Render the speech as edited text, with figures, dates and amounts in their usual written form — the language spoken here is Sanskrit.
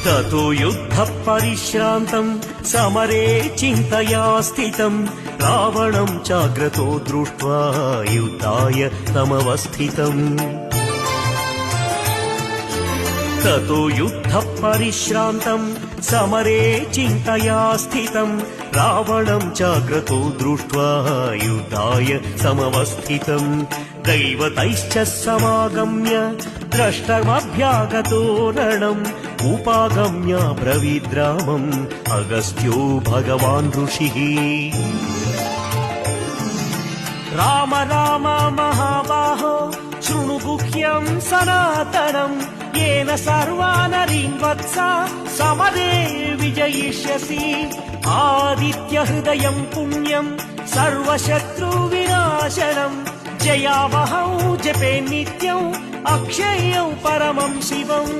ततो युद्धः परिश्रान्तम् समरे चिन्तया स्थितम् रावणम् चाग्रतो दृष्ट्वा युद्धाय तमवस्थितम् ततो युद्धः परिश्रान्तम् समरे चिन्तया स्थितम् रावणम् चाग्रतो दृष्ट्वा युद्धाय समवस्थितम् दैवतैश्च समागम्य द्रष्टुमभ्यागतो रणम् उपागम्य ब्रवीद्रामम् अगस्त्यो भगवान् ऋषिः राम राम महाबाहो शृणु गुह्यम् सनातनम् येन सर्वानरीन् वत्सा समरे विजयिष्यसि आदित्यहृदयम् पुण्यम् सर्वशत्रुविनाशनम् जयावहौ जपे नित्यम् अक्षय्यौ परमम् शिवम्